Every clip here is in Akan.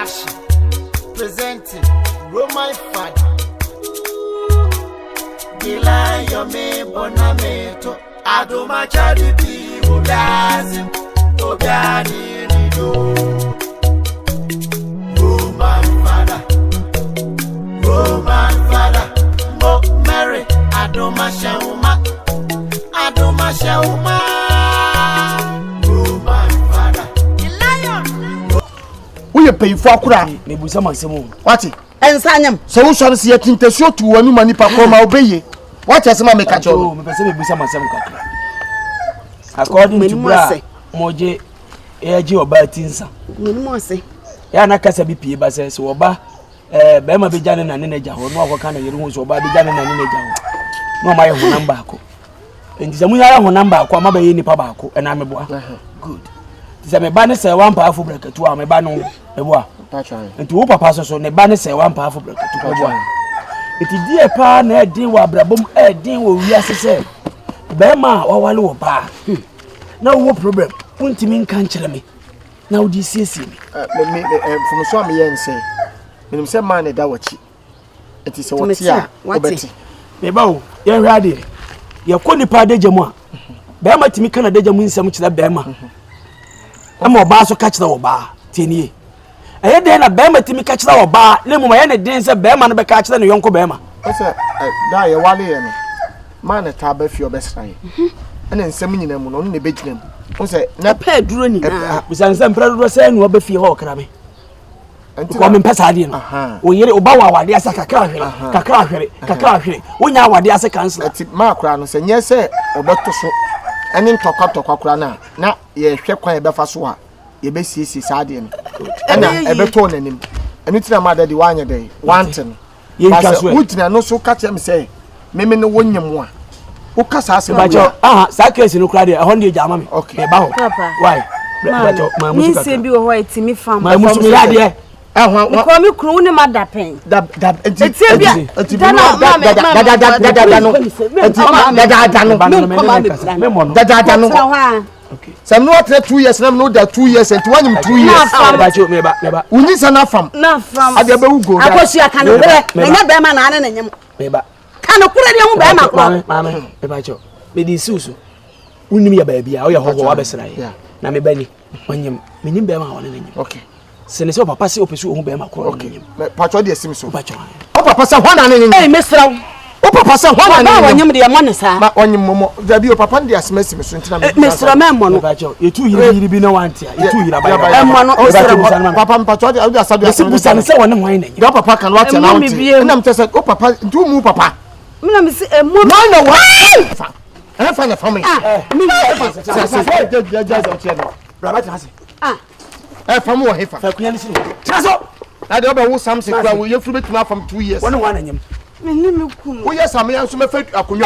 production presenting Roman Father. Gila yome bonameto adoma chadipi obiazi obiani nido. Roman Father, Mo Mary adoma shauma Roman Father. We pay for Akura. Maybe some maximum. What? And Sanyam. So we shall see a tinta show to one money per coma obey. What has my make a job? Maybe some maximum. According to Brase, Moje, AGYAKOO Tinsa. Minimose. Yana Casabi Bases, Oba, Bema Bijan and Neja, or no kind of rooms or Babijan and Neja. No, my number. And Zamuya number, Kwama in Pabako, and I'm a boy. Good. The banner say one powerful breaker to our Bano, a boy. And to Opa Passos on the banner say one powerful breaker to a boy. It is dear pan, a dear Wabrabum, a dear will yes, say. Bema or Wallow Bar. No problem. Won't you mean can't tell me? Now this is me. From some yen say, when you say man, a dawachi. It is a what ya, what Betty. Mebo, you're ready. You're calling Pada Jamma. Bema to me can a dejamin some to the Bema. I'm a bar so catch the bar, 10 years. I had then a Bema to me catch the bar, Lemo and a dance a Bema and a catch than a young Bema. I said, die a wally man a tab if your best friend. And then sending them on the bedroom. I said, not paid running. We send some predators saying, what be for your crabby. And to come in Pasadena. We hear Obawa, the Kakari, when you are the as a council. At Mark Rano said, yes, sir, or Doctor So. And then talk up to Cocrana. Now, ye ship quite a befasua. Ye be see Sardian. And I ever told him. And it's a mother the 1 day. Wanton. You can't no so catch him say. Maybe no one more. Who cast us about Sackers in Ukraine, 100 Jammy. Okay, about why? My music be white to me from my Muslim. I call me crooning mother pain. Some not 2 years, and no that 2 years and 2 years. We need enough from AGYAKOO. AKOSUA can never man and him. Can put it on Mamma, Ebacho. Lady Susu. Unimi baby, I have a na me bani wanyem menim be ma wona nanyem okay sene so papa se opesu ohun be ma ko okay pacho de sim so pacho o papa se hwana nanyem eh mesraw o papa se hwana nanyem wanyem de mo ne sa ma wanyem momo da bi o papa de asemasi so ntina mesraw me mo no pacho yetu yiri bi no wantia yetu yira ba mo no papa pacho de asabi asabi se wona hwan nanyem da papa kan watia na wantia na mtese o papa ndu mu papa mina me se mo no what I find a family. Me, from what if I can see. I don't know something we have to be from 2 years. One of them. Oh, yes, I'm here to make a cunha.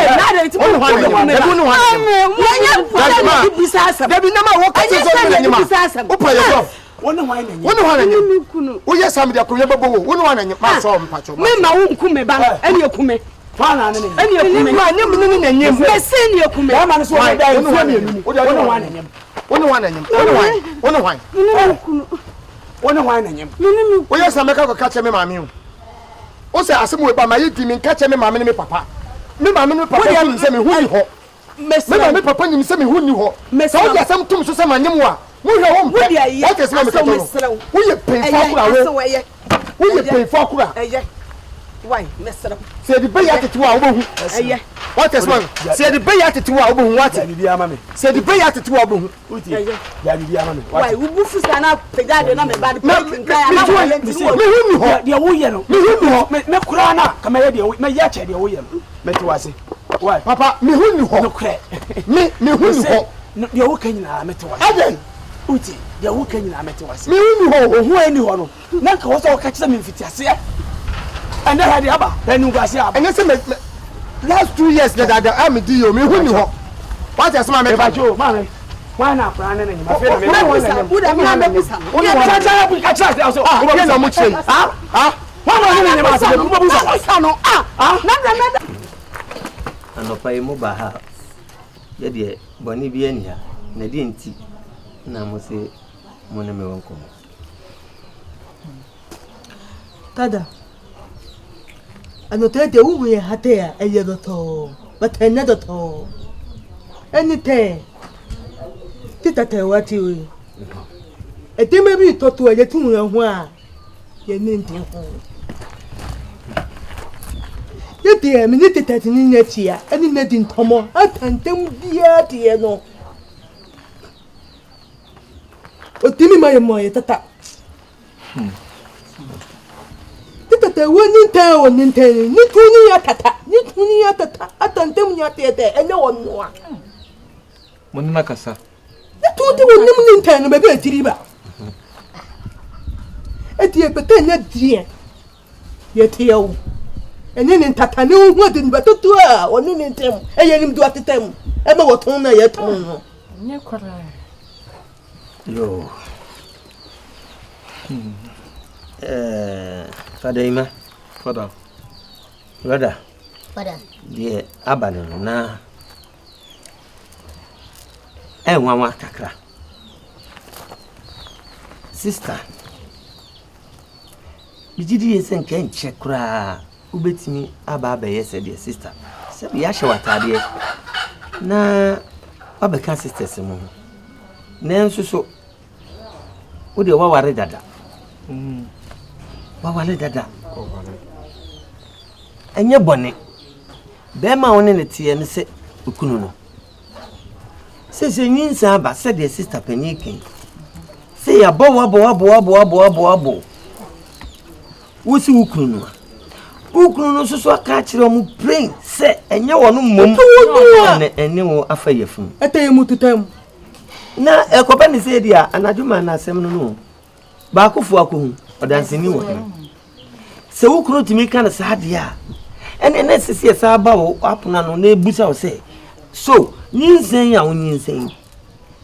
Fana nene. Eni okume. Ma nyem nene nanyem. Meseni okume. Ya ma so we dai fu emi. Wo nanyem. Wo nanyem. Wo nanyem. Wo yesa meka ko kache me maami o. O se asem we ba ma yedi mi kache me maami ne me papa. Me maami ne papa fu se me hu ni ho. Me papa nyim se me hu ni ho. So wo yesam tum so se ma nyem wa. Mo hwe ho mpe. What is me meka to. Wo ye pay for akura we. Wo ye pay for akura. Why, Mr. Say the bay at 2 hours. What is one? Say the bay at 2 hours. What? Say the bay at 2 hours. Why, we move to stand up the garden and bad. Me kurana kama yedi me yache de woyem metwase why papa me hunu ho me hunu ho de wo kanyina metwase aden uti de wo kanyina metwase me hunu ho ohu ani ho no na ka wo so ka kire me mfitiase and then had aba then you guys aba and say last 2 years that am di yo me hunu ho what is my make jo man why na plan na nyima fe na me ah na mo chei ah why na nyima se bu sa no na anopa emu ba ha ye de boni bi ania na di nti na mo se mo ne me wonko Tada. Anote de wu ye hatea eye doto. But another to. Anyte. Tita te wati we. E te mebi to to ye tun ran ho a. Ye ni ntin ho. Ye de mi ni tita tin ni atia. Ani na din tomo. Atantem bia de no. Otimi ma ye mo ye tata. Tata woni nta woni nta ni tuni ya tata ni tuni ya tata atantem nya tete enye wonno a Moni nakasa ni tuni woni nta no be be tiriba eti e beta nya die ye tiawo enye ni tata ni hu de ba totu a woni ni ntem eye ni mdu atetem e ma woton na ye ton no nye kwara Yo. Father Ima. Father. Brother. Father. Die abane no na. Nwanwa kakra. Sister. Bijidi yese nka nche kura. Ubetimi aba yese die sister. Se ya hye watade na abeka sisters mu. Nenso so wo de waware dada. Wawale dada. Enye bone. Be ma woni ne tie ne se okunu no. Se nyinsa ba se de sister panikin. Se ya bo. Wosi okunu no. Okunu no so aka kire mu brain se enye wono mom. Ene wo afa yefun. Etaye mututam. Na ekoba ne se dia anaduma na asem no. Ba kofu akohu. Odansini wo. Se wukuru timi kan saade a ene sisi esa ba wo apuna no na ebusa wo se so nyinsen ya wo nyinsen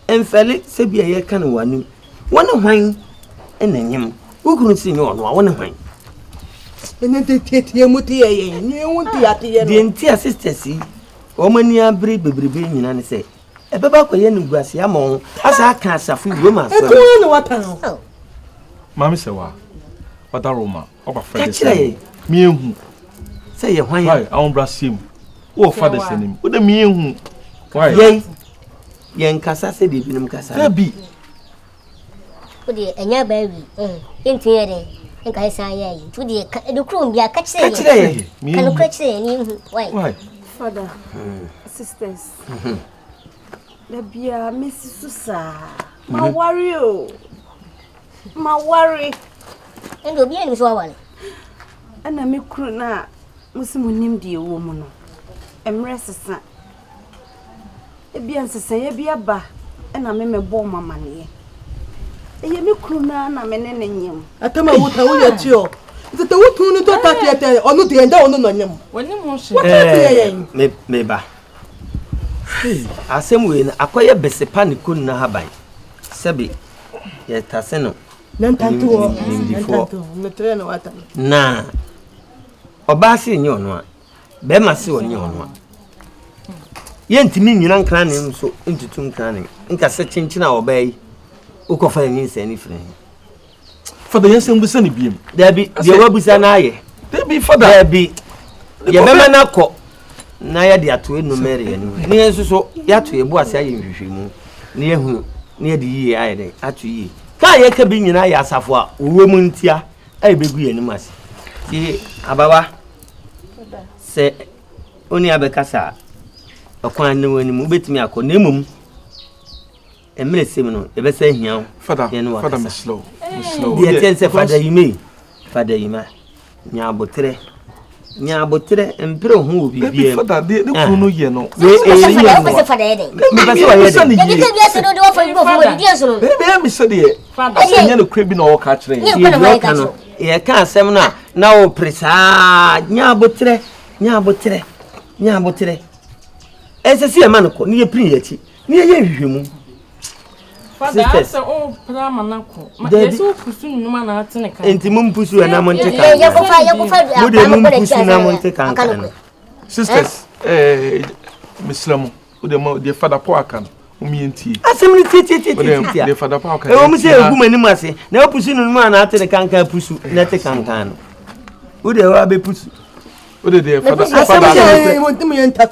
enfele se bia ye kan wanu wona hwan ene nyem wukuru si nyo no wona hwan ene te muti ye ni wonti ate ye no de nti sisters yi o mani abri bebrebe nyina ne se ebeba koye ne guase ama asa aka asafu Roma so e to no watan Mami se wa Father Roma oba Fred mi ehu say ye hwan why I bra sim o father senim o de mi ehu why ye nkasa se de binim kasa na bi o de enya baby enti ye de nka hesa ye yi tu de do krum bia ka kire ye kan ko kire ni why Father sisters da bia Messi Susa ma worry o ma worry endo bia ni so wale ana me kru na musimu nimdi ewo mu no emre sesa e bia nsesa ye bia ba ana me mebo mama ne ye me kru na me ne nyem atama wuta wo ye tio tete wutu ni to tatete onu de enda onu no nyem woni mo hye me ba asem we na akoye besepa ne kun na haban sebi ye taseno nantanto metreno wata na obasi nyi ono a be ma se onyi ono a ye ntimi nyina nkran ne nso ntutu nkran ne nka se chinchina obai ukofa nyi se ni fren Father yensem busa ne biem dabi ye wabusa na aye dabi father dabi ye bema na ko na ya de ato enu mere enu ne enso so ya to ye bu ase aye nhwehwemu ne ehu ne de yi aye de ato yi ka ye ka bi nyina ya asafo a owo mu ntia ai begu ye nim ase ti ababa se oni abekasa akwan ne wani mu betimi akọ na emum emre sem no e be sa hiaw father me slow ye tense father yima nya botre empre hu obi bia father de kunu no ye no we father de me ba so ye de ke bia so do wo fa ibo fo di so be me se de father nya no kra bi na wo ka kire ye ka asem na wo presa nya botre esesi e manko ni ye prin yachi ni ye hwehwemu father say o prama nako ma yeso pusu numa na atene kan enti mum pusu na monte kan ye ko fa mum pusu na monte kan sisters mislamu o de father po akan o mi enti asem ni titi de father po akan e o mi se egu mani mase na pusu numa na atene kan pusu na te kan de wa be pusu o de fada want me enter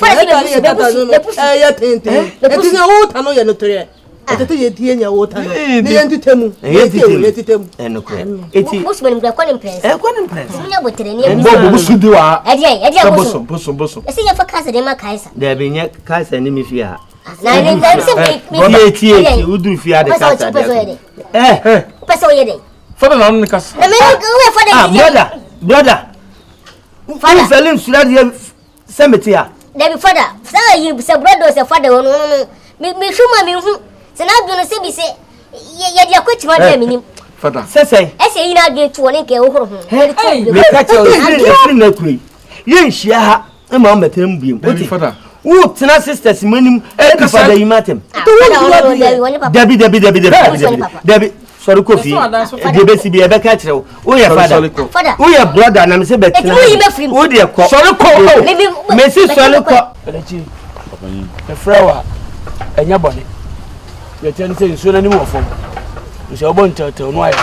ya tente eti na water no ye no tere eti ye tie nya water no ne ye ntitemu ye titemu eno ko eti Bosu bani mkwa kwani mpress kwani mpress munya botere ni Mbo busu di wa. Edi boso esi ya fa kasa de ma kaisa da be nya kaisa ni mi fia na ni ndam se mi tie uduru fia de kasa de pesa oyede fada na no kasa na me we fada brother fada feeling sura de cemetery Debi fada sa yi se brother se fada wono mi huma mi hu se na adwo no se bi se ye dia kwachi de minim fada sese ese yi na adwo tu woni nke ohoro hu me ka che o na kuri ye nhia ha e ma o metem biem fada wo tena sisters manim e bi fada yi matem Debi sorry kofi de be si bi e be ka kire wo ye fada wo ye brother na me se be tena wo de ko sorry ko me si sorry ko elechi e frewa enya bone ye tell say nso na ni mo fom nso obo ntetel no aye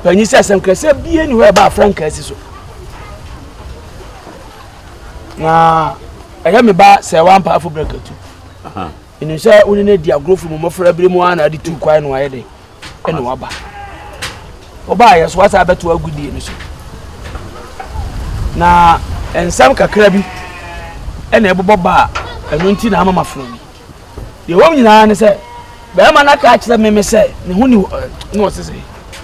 panyi se asem krese bie ni ho ba frank asi so na eya me ba se wan pa afo brakatu inu se uni ne dia grofu mo mafra bire mu ana adi tu kwai no aye de ene waba oba ya so wasa beto agudie ni so na ensam kakra bi ene ebobo ba enu nti na ama mafro bi ye wom nyina ne se be ma na ka akire me se ne hu ni no sese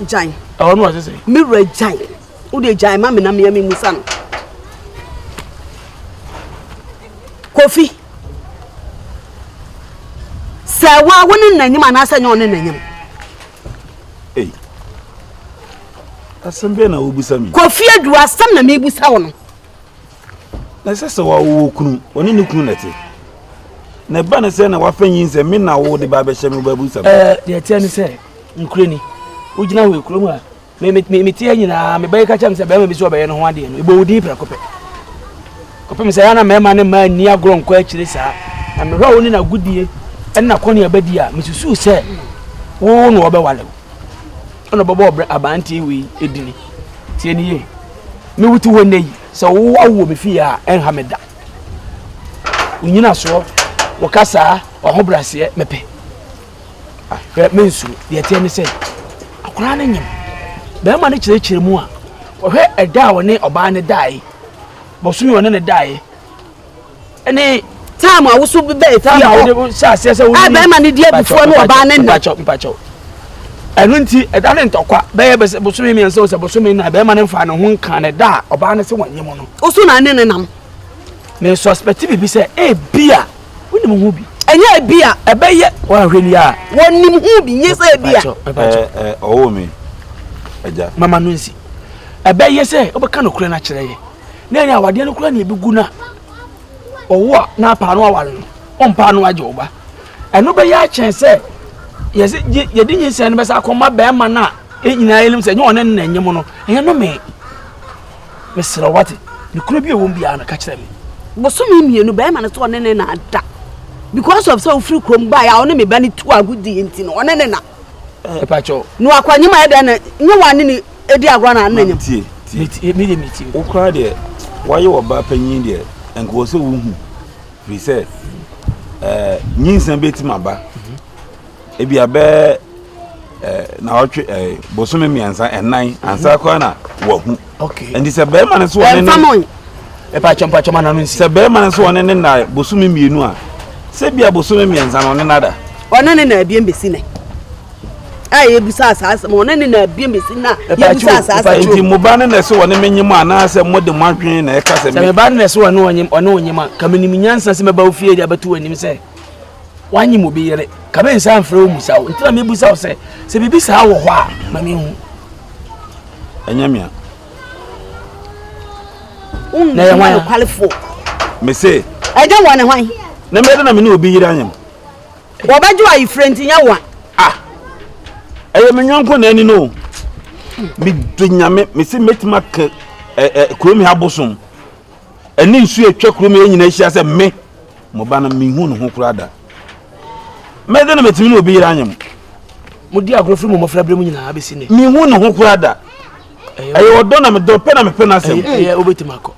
Jan. Oh no sese Mi re jan. Wo de jan ma me na me musa no. Kofi. Sawa woni nanyim anasa nya woni nanyim. Eh. Asembe na obusa mi. Kofi adu asam na me busa wo no. Na sese wa wo kunu, oni ne kunu nete. Na ba na se na wa fanyin se me na wo de ba be hye me ba busa. De tie ni se nkureni. Ugina we kurom a me tie nyina me ba ka cham se ba me bi so ba ye no ho ade no. Ibo wudi pra kope. Kope me se ya na me ma ne ma ni agro nko akire sa. Na me hwa woni na gudie na koni abadi a me susu se wo no obe wale. Ono bobo abanti we edini. Tie ni ye. Me wuti ho nei se wo awo me fi a enha me da. Unyina so wo kasa ohobrase mepe. Me nsu de tie ni se akora na nyim. Be ma ne kire mu a wo hwe eda wo ne oba ne dai. Bosumi wo ne dai. Ene Time a wusu be fi a sha se wo ni be ma ne die bifo no oba ne na mpacho enu nti eda ne ntokwa be ye bosumi mi enso se bosumi na be ma ne fa ne ho nka ne da oba ne se wanyem no osu na ne nam me suspect bi se e bia woni mo hu bi enye bia ebe ye wa hweli a woni mo hu bi nye se bia owo me aja mama no nsi ebe ye se obeka no kure na kire ye na nya awade no kure na ebigu na owo na pa no awale no ompa no aje oba eno be ya chen se yesi yedi nyinse no be sa akoma be ma na enyina elim se nyo ne na nyem no e no me sira wate ni kuro bi ewom bia na ka kire me bosumi mienu be ma ne to ne na ada because of so free krom ba ya one me ba ni tu agudi enti no one ne na epacho no akwanyima eda na nye wane ni edi agro na nanyem tie miti okra de waye oba panyin de enko so wuhu fi se nyinsan betima ba ebi abe na otwe bosome miansa enan ansa kwa na wahu okay endi se be ma ne so one ne epacho ma na no nsi se be ma ne so one ne na bosome mienu a se bia bosome miansa no ne nada one ne na abie mbesi ne aye busa asase mo ne na abie mbesi na ye busa asase enti mo ba ne na se one menyim ana se mo de madwen na e ka se me ba ne se one onyim ka menim nyansa se me ba ofie dia beto anim se wanyi mo bi yere ka be nsa mfra o musa o ntina me busa o se bibi sa wo ho a ma me hu enyamia na ye wan kwalifo me se eje wan hwan na me de na me ne obi yire anyam wo ba ju ayi friend nya wan eye me nyanko na ani no mi dunyame me se metima ka kromi habosom ani nsu etwa kromi enyina hia se me mo ba na me hu no ho kurada me de na metimi no obi yire anyam mo di agrofri mo mofra bre mu nyina abesi ne me hu no ho kurada ayo odona me do pena me pena sem obetimako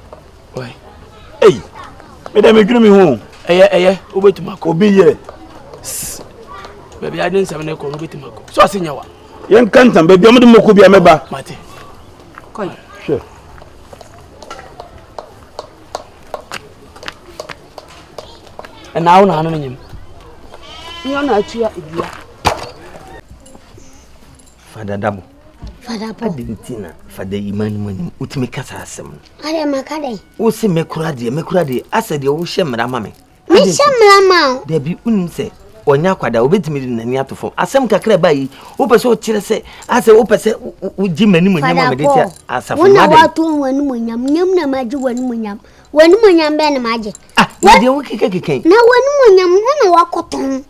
oi ei me dem edwunu me hu obetimako obi ye baby adin sem ne ko obetimako so asenya wa yen kantam baby amdo moko bia meba mate koi sure na una anu nyim yo na atua ebia Fada Dabo Fada po adintina fada imani mani utimi kasa asem are makade wo se mekura de asade wo hye mra mame me shamla ma de bi unim se onya kwada obetimi nani atofo asem kakra bayi wo pese o kire se ase wo pese wo gi mani mani mame de ti asafo ma de wona wato wani munyam nyam na maji wani munyam be na maji ya de wo keke na wani munyam na wakoton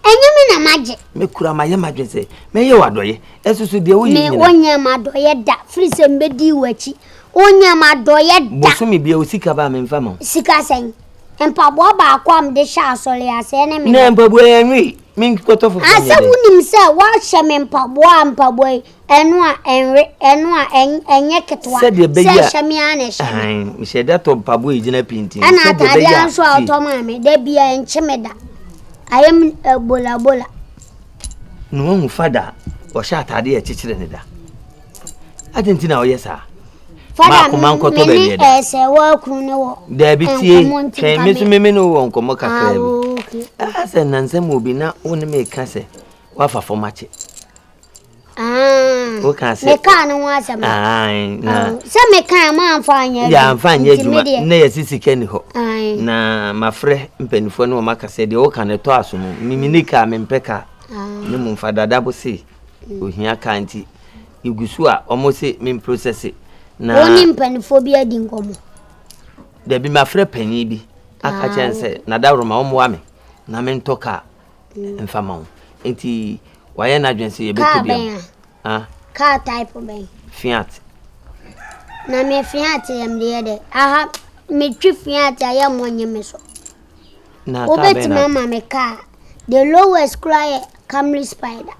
enyeme na maji mekura ma ye madwese me ye wadoye esusu de wo yi me onya madoye da frise mbedi wachi onya madoye da bosumi bia osika ba me mfama sika sen empabo ba akwam de sha asole ase ne me na empabo enwi min kotofo ase wunim se wa hye me empabo enu a enye ketwa se hye me ana hye mi se da to empabo ejina pinti ana tade anso automa me da bia encheme da ayem bola no hu fada o sha tade e chichire ne da adentina o yesa fada ma ko to be ye da ese wa kru ne wo da bitie twen mi so me no wo nkomo kakra bi ase nansem obi na woni me ka se wa fa fomache o ka se me ka no wa se ma na se me ka ma amfanya ya amfanya juma na ya sisi keni ho na mafre mpenifo ne o maka se de o ka ne to aso no miminika me mpeka ne mu Fada Dabo se ohia kanti igusu a omo se me process na oni mpenifo bi adi nkomo da bi mafre panyi bi aka chense na dawro ma omo wa me na me ntoka mfama ho enti waye na dwense ye beto bia ka type ben Fiat na me Fiat yam de aha me twi Fiat ya monye me so na obeti mama me ka the lowest cry Camry Spider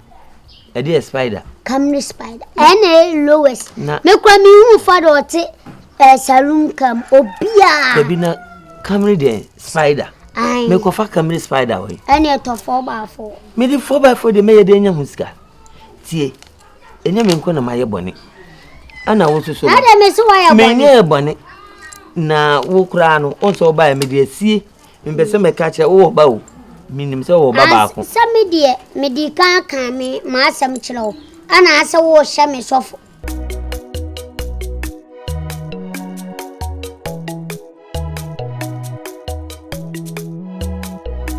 edi Spider Camry Spider ene lowest me kwa mi hu Fada ote saloon cam obia debi na Camry de Spider me ko fa Camry Spider we ene to 4x4 me di 4x4 de me ye de nya huska tie enya me nko na maye bone ana wo so na de me so wa ya bone me nya bone na wo kura no on so ba me de asie me se me ka che wo ba o minim se wo ba ba ko sa me di kan me ma asam kire wo ana asa wo hye me sofo